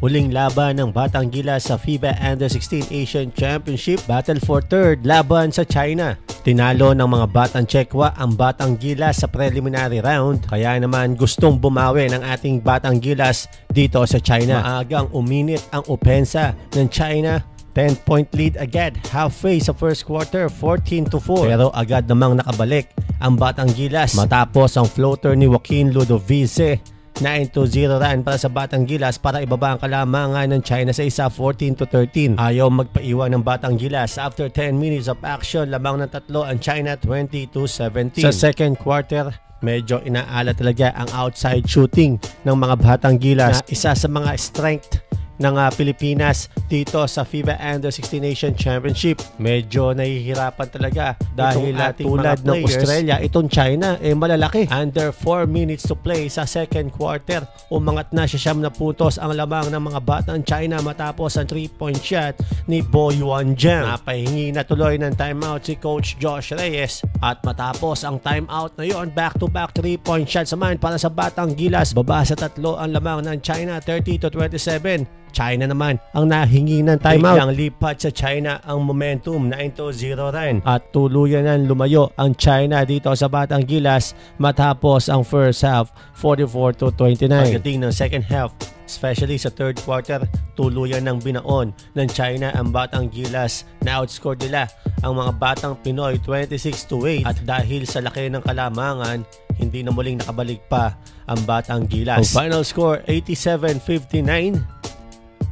Huling laban ng Batang Gilas sa FIBA Under-16 Asian Championship Battle for Third laban sa China. Tinalo ng mga Batang Chekwa ang Batang Gilas sa preliminary round, kaya naman gustong bumawi ng ating Batang Gilas dito sa China. Maagang uminit ang opensa ng China. 10-point lead agad halfway sa first quarter, 14-4. Pero agad namang nakabalik ang Batang Gilas matapos ang floater ni Joaquin Ludovice. 9-0 run para sa Batang Gilas para ibaba ang kalamangan ng China sa isa, 14-13. Ayaw magpaiwan ng Batang Gilas. After 10 minutes of action, lamang ng tatlo ang China, 20-17. Sa second quarter, medyo inaala talaga ang outside shooting ng mga Batang Gilas, na isa sa mga strength ng Pilipinas dito sa FIBA Under-16 Asian Championship. Medyo nahihirapan talaga dahil tulad ng Australia, itong China malalaki. Under 4 minutes to play sa second quarter, umangat na siya 9 puntos ang lamang ng mga Batang China matapos ang 3-point shot ni Boy Wanjiang. Napahingi na tuloy ng timeout si Coach Josh Reyes, at matapos ang timeout na yon, back-to-back 3-point shots naman para sa Batang Gilas. Baba sa 3 ang lamang ng China, 30-27. China naman ang nahingi ng timeout. Biglang lipat sa China ang momentum, 9-0 rin, at tuluyan nang lumayo ang China dito sa Batang Gilas matapos ang first half, 44-29. Pagdating ng second half, especially sa third quarter, tuluyan ng binaon ng China ang Batang Gilas. Na-outscore nila ang mga Batang Pinoy 26-8, at dahil sa laki ng kalamangan, hindi na muling nakabalik pa ang Batang Gilas. Ang final score, 87-59.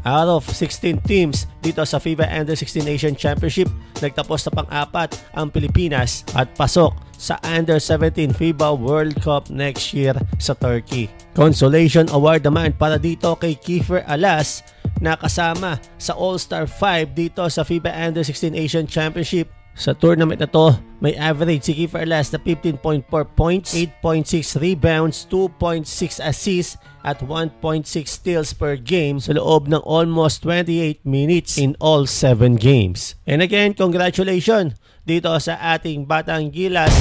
Out of 16 teams dito sa FIBA Under-16 Asian Championship, nagtapos sa pang-apat ang Pilipinas at pasok sa Under-17 FIBA World Cup next year sa Turkey. Consolation Award naman para dito kay Kiefer Alas, na kasama sa All-Star 5 dito sa FIBA Under-16 Asian Championship. Sa tournament na to, may average si Kiefer Alas na 15.4 points, 8.6 rebounds, 2.6 assists at 1.6 steals per game sa loob ng almost 28 minutes in all 7 games. And again, congratulations dito sa ating Batang Gilas.